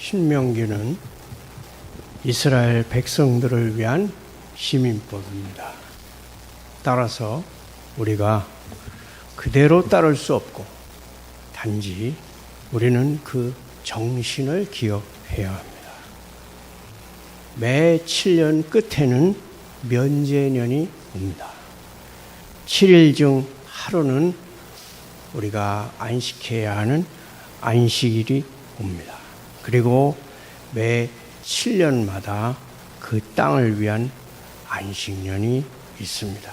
신명기는 이스라엘 백성들을 위한 시민법입니다. 따라서 우리가 그대로 따를 수 없고 단지 우리는 그 정신을 기억해야 합니다. 매 7년 끝에는 면제년이 옵니다. 7일 중 하루는 우리가 안식해야 하는 안식일이 옵니다. 그리고 매 7년마다 그 땅을 위한 안식년이 있습니다.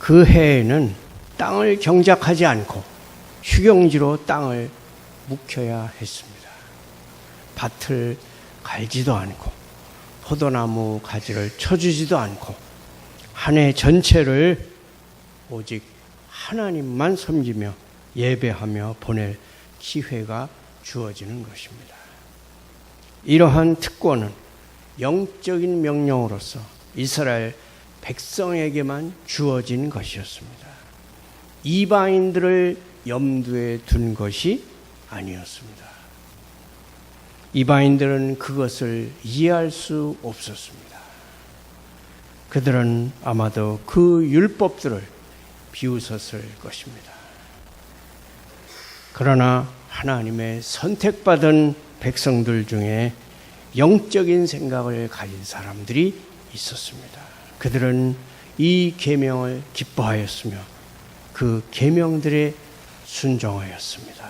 그 해에는 땅을 경작하지 않고 휴경지로 땅을 묵혀야 했습니다. 밭을 갈지도 않고 포도나무 가지를 쳐주지도 않고 한 해 전체를 오직 하나님만 섬기며 예배하며 보낼 기회가 주어지는 것입니다. 이러한 특권은 영적인 명령으로서 이스라엘 백성에게만 주어진 것이었습니다. 이방인들을 염두에 둔 것이 아니었습니다. 이방인들은 그것을 이해할 수 없었습니다. 그들은 아마도 그 율법들을 비웃었을 것입니다. 그러나 하나님의 선택받은 백성들 중에 영적인 생각을 가진 사람들이 있었습니다. 그들은 이 계명을 기뻐하였으며 그 계명들에 순종하였습니다.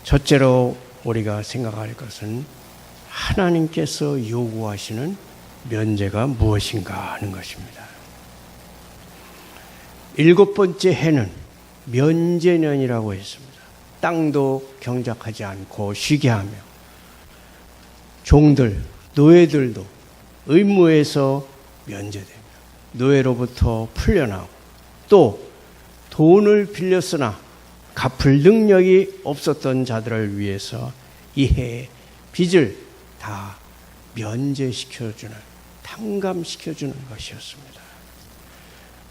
첫째로 우리가 생각할 것은 하나님께서 요구하시는 면제가 무엇인가 하는 것입니다. 7번째 해는 면제년이라고 했습니다. 땅도 경작하지 않고 쉬게 하며 종들, 노예들도 의무에서 면제되며 노예로부터 풀려나고 또 돈을 빌렸으나 갚을 능력이 없었던 자들을 위해서 이 해의 빚을 다 면제시켜주는, 탕감시켜주는 것이었습니다.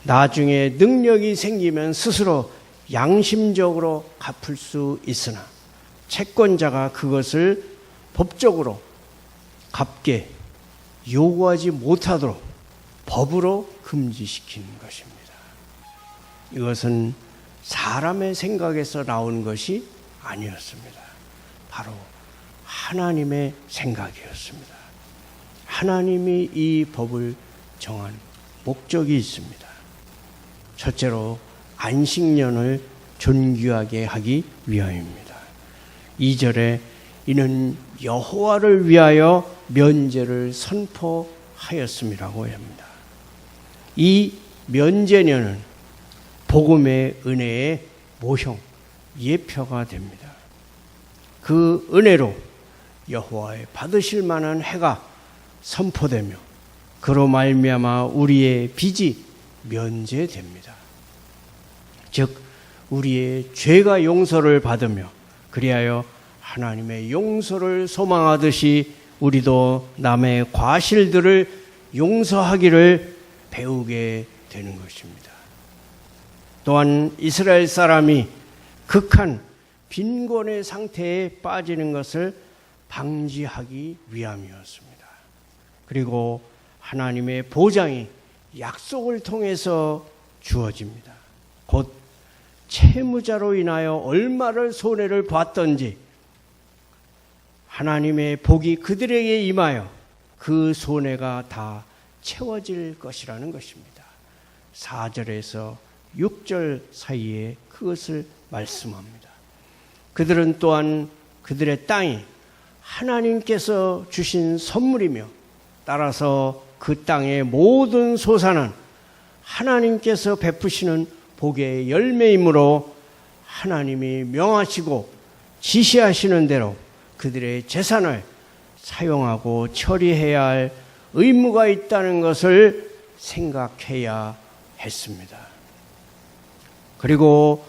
나중에 능력이 생기면 스스로 양심적으로 갚을 수 있으나 채권자가 그것을 법적으로 갚게 요구하지 못하도록 법으로 금지시키는 것입니다. 이것은 사람의 생각에서 나온 것이 아니었습니다. 바로 하나님의 생각이었습니다. 하나님이 이 법을 정한 목적이 있습니다. 첫째로 안식년을 존귀하게 하기 위함입니다. 2절에 이는 여호와를 위하여 면제를 선포하였음이라고 합니다. 이 면제년은 복음의 은혜의 모형, 예표가 됩니다. 그 은혜로 여호와의 받으실 만한 해가 선포되며 그로 말미암아 우리의 빚이 면제됩니다. 즉 우리의 죄가 용서를 받으며 그리하여 하나님의 용서를 소망하듯이 우리도 남의 과실들을 용서하기를 배우게 되는 것입니다. 또한 이스라엘 사람이 극한 빈곤의 상태에 빠지는 것을 방지하기 위함이었습니다. 그리고 하나님의 보장이 약속을 통해서 주어집니다. 곧 채무자로 인하여 얼마를 손해를 봤던지 하나님의 복이 그들에게 임하여 그 손해가 다 채워질 것이라는 것입니다. 4절에서 6절 사이에 그것을 말씀합니다. 그들은 또한 그들의 땅이 하나님께서 주신 선물이며 따라서 그 땅의 모든 소산은 하나님께서 베푸시는 복의 열매이므로 하나님이 명하시고 지시하시는 대로 그들의 재산을 사용하고 처리해야 할 의무가 있다는 것을 생각해야 했습니다. 그리고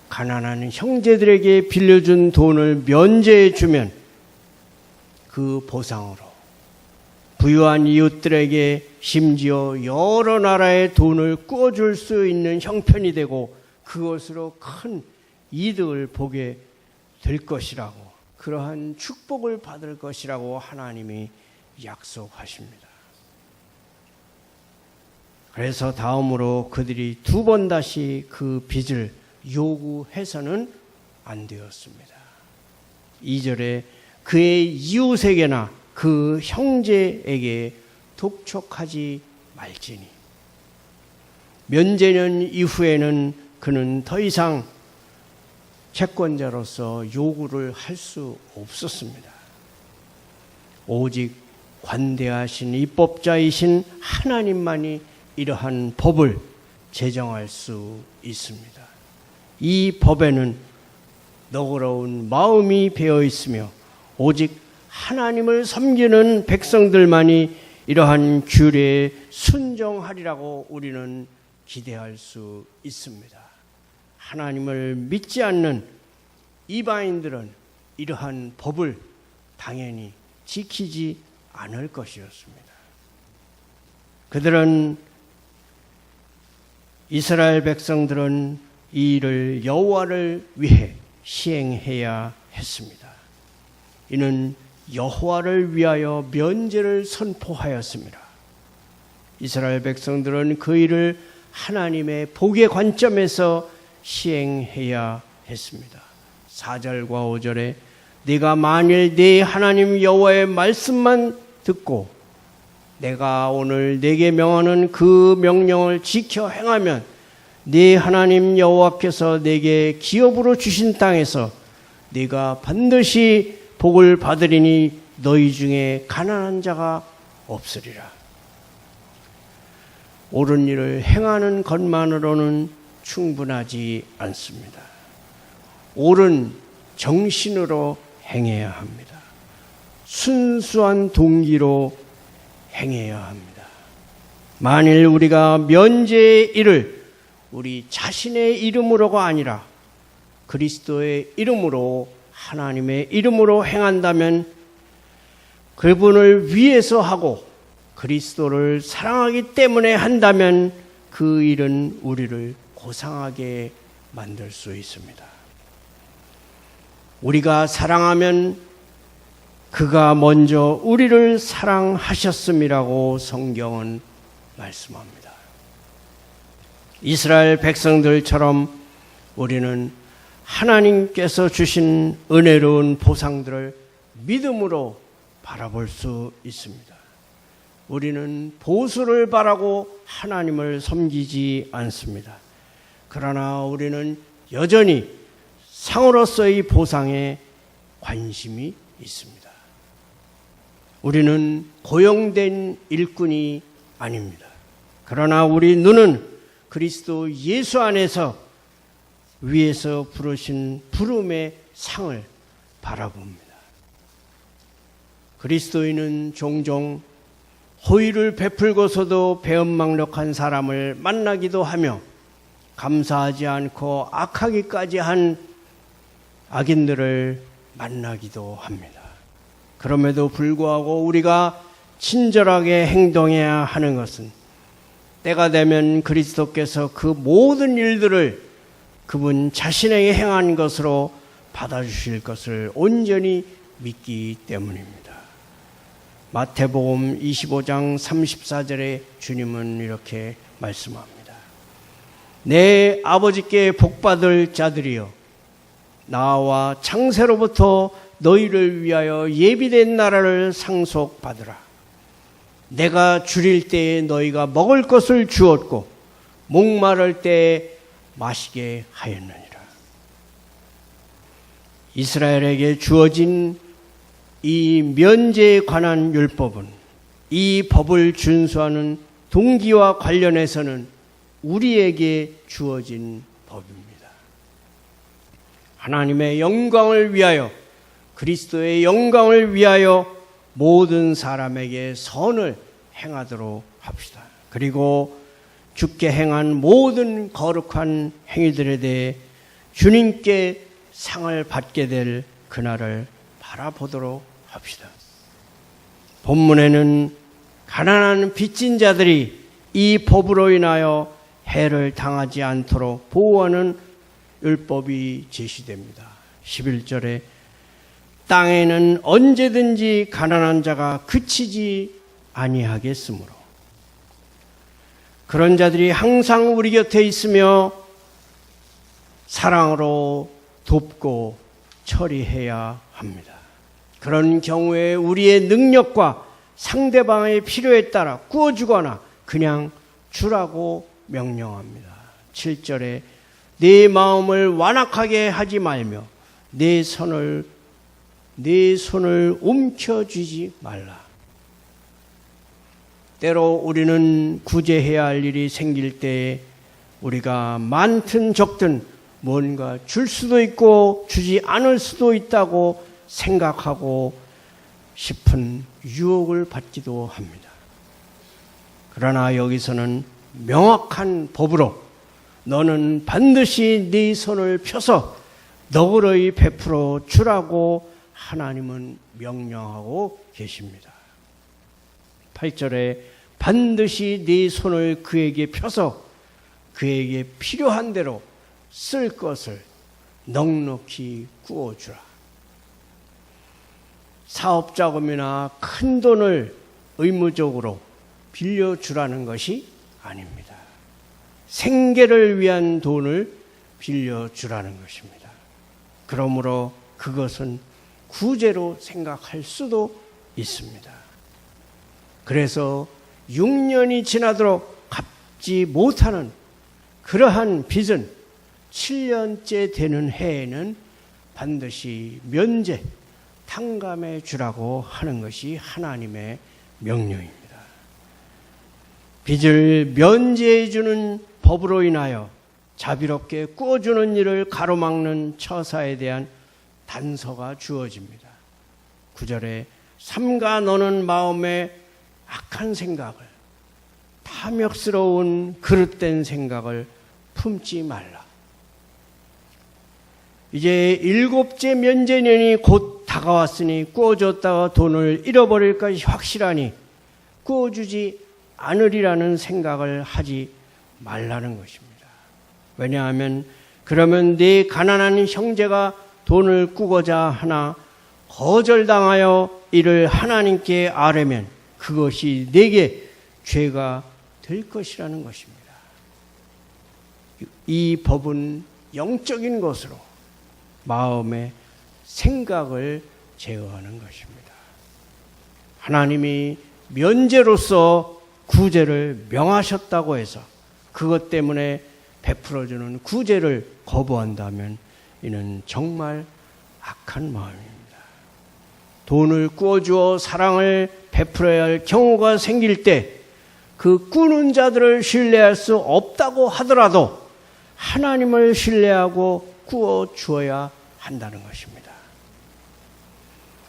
가난한 형제들에게 빌려준 돈을 면제해 주면 그 보상으로 부유한 이웃들에게 심지어 여러 나라의 돈을 꾸어줄 수 있는 형편이 되고 그것으로 큰 이득을 보게 될 것이라고, 그러한 축복을 받을 것이라고 하나님이 약속하십니다. 그래서 다음으로 그들이 두 번 다시 그 빚을 요구해서는 안 되었습니다. 2절에 그의 이웃에게나 그 형제에게 독촉하지 말지니, 면제년 이후에는 그는 더 이상 채권자로서 요구를 할 수 없었습니다. 오직 관대하신 입법자이신 하나님만이 이러한 법을 제정할 수 있습니다. 이 법에는 너그러운 마음이 배어 있으며 오직 하나님을 섬기는 백성들만이 이러한 규례에 순종하리라고 우리는 기대할 수 있습니다. 하나님을 믿지 않는 이방인들은 이러한 법을 당연히 지키지 않을 것이었습니다. 이스라엘 백성들은 이 일을 여호와를 위해 시행해야 했습니다. 이는 여호와를 위하여 면제를 선포하였습니다. 이스라엘 백성들은 그 일을 하나님의 복의 관점에서 시행해야 했습니다. 4절과 5절에 네가 만일 네 하나님 여호와의 말씀만 듣고 내가 오늘 네게 명하는 그 명령을 지켜 행하면 네 하나님 여호와께서 네게 기업으로 주신 땅에서 네가 반드시 복을 받으리니 너희 중에 가난한 자가 없으리라. 옳은 일을 행하는 것만으로는 충분하지 않습니다. 옳은 정신으로 행해야 합니다. 순수한 동기로 행해야 합니다. 만일 우리가 면제의 일을 우리 자신의 이름으로가 아니라 그리스도의 이름으로, 하나님의 이름으로 행한다면, 그분을 위해서 하고 그리스도를 사랑하기 때문에 한다면 그 일은 우리를 고상하게 만들 수 있습니다. 우리가 사랑하면 그가 먼저 우리를 사랑하셨음이라고 성경은 말씀합니다. 이스라엘 백성들처럼 우리는 하나님께서 주신 은혜로운 보상들을 믿음으로 바라볼 수 있습니다. 우리는 보수를 바라고 하나님을 섬기지 않습니다. 그러나 우리는 여전히 상으로서의 보상에 관심이 있습니다. 우리는 고용된 일꾼이 아닙니다. 그러나 우리 눈은 그리스도 예수 안에서 위에서 부르신 부름의 상을 바라봅니다. 그리스도인은 종종 호의를 베풀고서도 배은망덕한 사람을 만나기도 하며 감사하지 않고 악하기까지 한 악인들을 만나기도 합니다. 그럼에도 불구하고 우리가 친절하게 행동해야 하는 것은 때가 되면 그리스도께서 그 모든 일들을 그분 자신에게 행한 것으로 받아주실 것을 온전히 믿기 때문입니다. 마태복음 25장 34절에 주님은 이렇게 말씀합니다. 내 아버지께 복받을 자들이여, 나와 창세로부터 너희를 위하여 예비된 나라를 상속받으라. 내가 줄일 때에 너희가 먹을 것을 주었고 목마를 때에 마시게 하였느니라. 이스라엘에게 주어진 이 면제에 관한 율법은, 이 법을 준수하는 동기와 관련해서는 우리에게 주어진 법입니다. 하나님의 영광을 위하여, 그리스도의 영광을 위하여 모든 사람에게 선을 행하도록 합시다. 그리고 주께 행한 모든 거룩한 행위들에 대해 주님께 상을 받게 될 그날을 바라보도록 합시다. 본문에는 가난한 빚진 자들이 이 법으로 인하여 해를 당하지 않도록 보호하는 율법이 제시됩니다. 11절에 땅에는 언제든지 가난한 자가 그치지 아니하겠으므로 그런 자들이 항상 우리 곁에 있으며 사랑으로 돕고 처리해야 합니다. 그런 경우에 우리의 능력과 상대방의 필요에 따라 구워주거나 그냥 주라고 명령합니다. 7절에 내 마음을 완악하게 하지 말며 내 손을 움켜쥐지 말라. 때로 우리는 구제해야 할 일이 생길 때 우리가 많든 적든 뭔가 줄 수도 있고 주지 않을 수도 있다고 생각하고 싶은 유혹을 받기도 합니다. 그러나 여기서는 명확한 법으로 너는 반드시 네 손을 펴서 너그러이 베풀어 주라고 하나님은 명령하고 계십니다. 8절에 반드시 네 손을 그에게 펴서 그에게 필요한 대로 쓸 것을 넉넉히 구워주라. 사업자금이나 큰 돈을 의무적으로 빌려주라는 것이 아닙니다. 생계를 위한 돈을 빌려주라는 것입니다. 그러므로 그것은 구제로 생각할 수도 있습니다. 그래서 6년이 지나도록 갚지 못하는 그러한 빚은 7년째 되는 해에는 반드시 면제, 탕감해 주라고 하는 것이 하나님의 명령입니다. 빚을 면제해 주는 법으로 인하여 자비롭게 꾸어주는 일을 가로막는 처사에 대한 단서가 주어집니다. 9절에 삼가 너는 마음에 악한 생각을, 탐욕스러운 그릇된 생각을 품지 말라. 이제 7째 면제년이 곧 다가왔으니 꾸어줬다가 돈을 잃어버릴 것이 확실하니 꾸어주지 않으리라는 생각을 하지 말라는 것입니다. 왜냐하면 그러면 네 가난한 형제가 돈을 꾸고자 하나 거절당하여 이를 하나님께 아뢰면 그것이 네게 죄가 될 것이라는 것입니다. 이 법은 영적인 것으로 마음의 생각을 제어하는 것입니다. 하나님이 면제로서 구제를 명하셨다고 해서 그것 때문에 베풀어주는 구제를 거부한다면 이는 정말 악한 마음입니다. 돈을 꾸어주어 사랑을 베풀어야 할 경우가 생길 때 그 꾸는 자들을 신뢰할 수 없다고 하더라도 하나님을 신뢰하고 꾸어주어야 한다는 것입니다.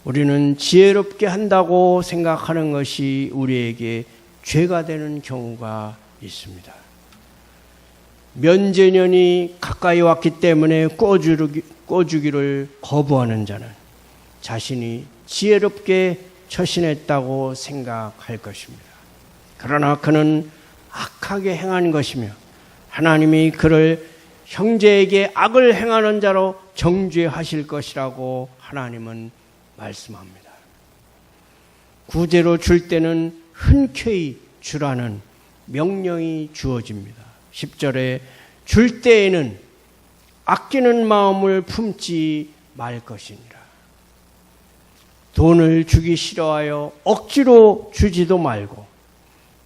우리는 지혜롭게 한다고 생각하는 것이 우리에게 죄가 되는 경우가 있습니다. 면제년이 가까이 왔기 때문에 꾸어주기를 거부하는 자는 자신이 지혜롭게 처신했다고 생각할 것입니다. 그러나 그는 악하게 행한 것이며 하나님이 그를 형제에게 악을 행하는 자로 정죄하실 것이라고 하나님은 말씀합니다. 구제로 줄 때는 흔쾌히 주라는 명령이 주어집니다. 10절에 줄 때에는 아끼는 마음을 품지 말 것이니라. 돈을 주기 싫어하여 억지로 주지도 말고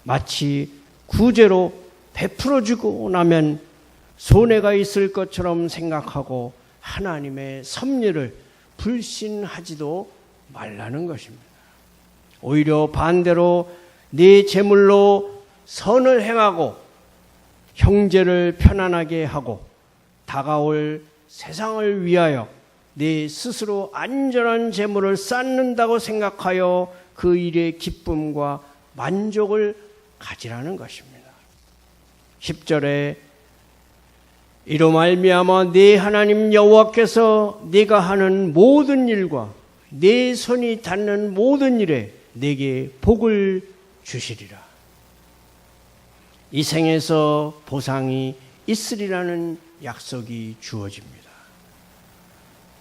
마치 구제로 베풀어 주고 나면 손해가 있을 것처럼 생각하고 하나님의 섭리를 불신하지도 말라는 것입니다. 오히려 반대로 네 재물로 선을 행하고 형제를 편안하게 하고 다가올 세상을 위하여 네 스스로 안전한 재물을 쌓는다고 생각하여 그 일의 기쁨과 만족을 가지라는 것입니다. 10절에 이로 말미암아 네 하나님 여호와께서 네가 하는 모든 일과 네 손이 닿는 모든 일에 네게 복을 주시리라. 이 생에서 보상이 있으리라는 약속이 주어집니다.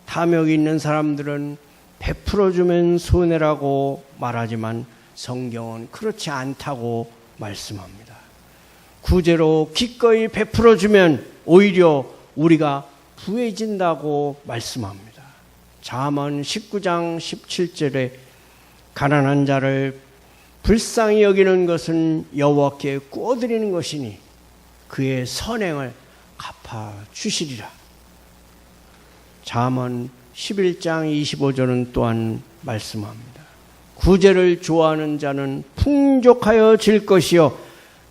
탐욕이 있는 사람들은 베풀어주면 손해라고 말하지만 성경은 그렇지 않다고 말씀합니다. 구제로 기꺼이 베풀어주면 오히려 우리가 부해진다고 말씀합니다. 잠언 19장 17절에 가난한 자를 불쌍히 여기는 것은 여호와께 꾸어드리는 것이니 그의 선행을 갚아주시리라. 잠언 11장 25절은 또한 말씀합니다. 구제를 좋아하는 자는 풍족하여 질 것이요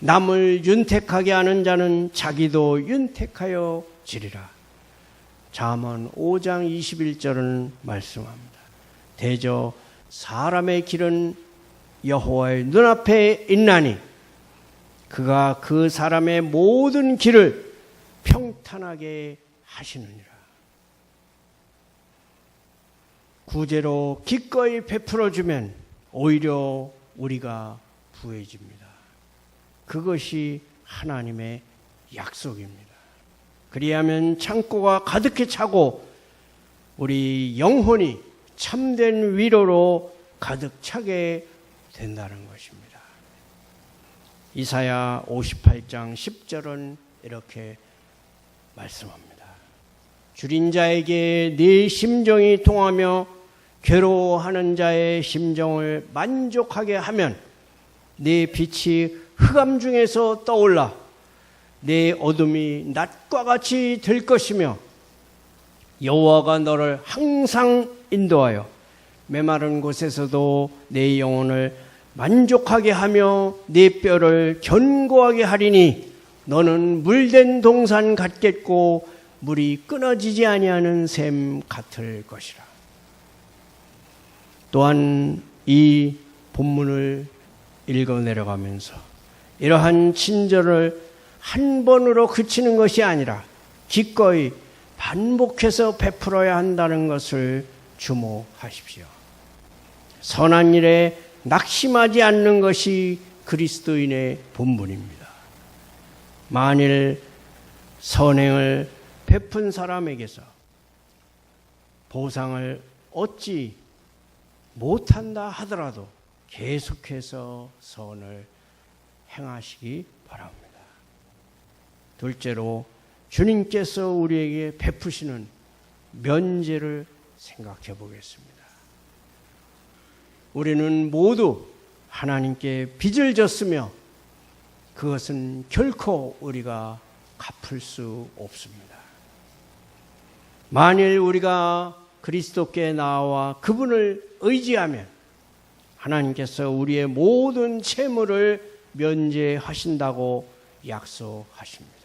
남을 윤택하게 하는 자는 자기도 윤택하여 지리라. 잠언 5장 21절은 말씀합니다. 대저 사람의 길은 여호와의 눈앞에 있나니 그가 그 사람의 모든 길을 평탄하게 하시느니라. 구제로 기꺼이 베풀어주면 오히려 우리가 부해집니다. 그것이 하나님의 약속입니다. 그리하면 창고가 가득히 차고 우리 영혼이 참된 위로로 가득 차게 된다는 것입니다. 이사야 58장 10절은 이렇게 말씀합니다. 줄인 자에게 네 심정이 통하며 괴로워하는 자의 심정을 만족하게 하면 네 빛이 흑암 중에서 떠올라 네 어둠이 낮과 같이 될 것이며 여호와가 너를 항상 인도하여 메마른 곳에서도 내 영혼을 만족하게 하며 네 뼈를 견고하게 하리니 너는 물된 동산 같겠고 물이 끊어지지 아니하는 샘 같을 것이라. 또한 이 본문을 읽어 내려가면서 이러한 친절을 한 번으로 그치는 것이 아니라 기꺼이 반복해서 베풀어야 한다는 것을 주목하십시오. 선한 일에 낙심하지 않는 것이 그리스도인의 본분입니다. 만일 선행을 베푼 사람에게서 보상을 얻지 못한다 하더라도 계속해서 선을 행하시기 바랍니다. 둘째로 주님께서 우리에게 베푸시는 면제를 생각해 보겠습니다. 우리는 모두 하나님께 빚을 졌으며 그것은 결코 우리가 갚을 수 없습니다. 만일 우리가 그리스도께 나와 그분을 의지하면 하나님께서 우리의 모든 채무를 면제하신다고 약속하십니다.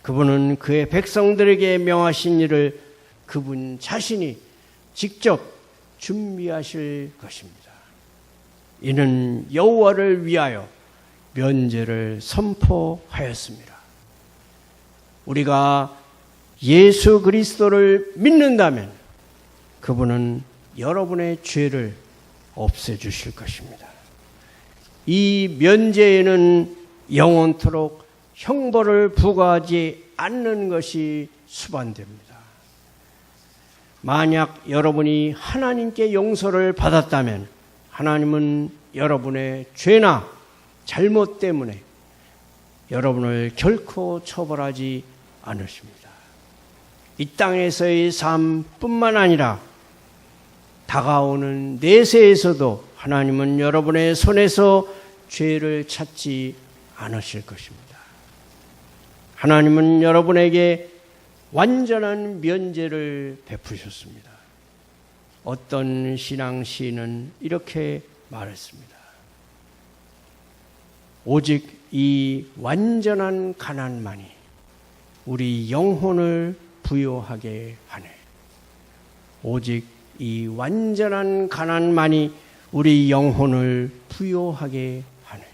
그분은 그의 백성들에게 명하신 일을 그분 자신이 직접 준비하실 것입니다. 이는 여호와를 위하여 면제를 선포하였습니다. 우리가 예수 그리스도를 믿는다면 그분은 여러분의 죄를 없애주실 것입니다. 이 면제에는 영원토록 형벌을 부과하지 않는 것이 수반됩니다. 만약 여러분이 하나님께 용서를 받았다면 하나님은 여러분의 죄나 잘못 때문에 여러분을 결코 처벌하지 않으십니다. 이 땅에서의 삶뿐만 아니라 다가오는 내세에서도 하나님은 여러분의 손에서 죄를 찾지 않으실 것입니다. 하나님은 여러분에게 완전한 면제를 베푸셨습니다. 어떤 신앙 시인은 이렇게 말했습니다. 오직 이 완전한 가난만이 우리 영혼을 부요하게 하네. 오직 이 완전한 가난만이 우리 영혼을 부요하게 하네.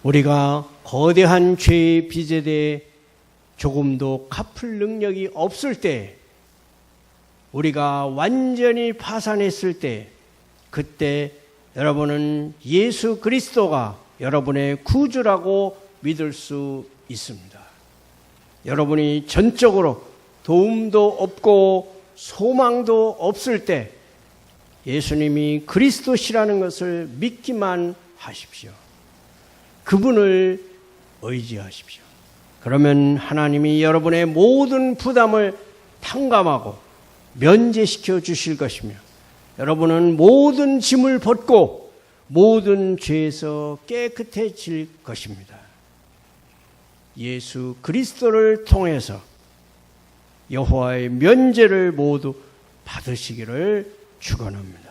우리가 거대한 죄의 빚에 대해 조금도 갚을 능력이 없을 때, 우리가 완전히 파산했을 때, 그때 여러분은 예수 그리스도가 여러분의 구주라고 믿을 수 있습니다. 여러분이 전적으로 도움도 없고 소망도 없을 때 예수님이 그리스도시라는 것을 믿기만 하십시오. 그분을 의지하십시오. 그러면 하나님이 여러분의 모든 부담을 탕감하고 면제시켜 주실 것이며 여러분은 모든 짐을 벗고 모든 죄에서 깨끗해질 것입니다. 예수 그리스도를 통해서 여호와의 면제를 모두 받으시기를 축원합니다.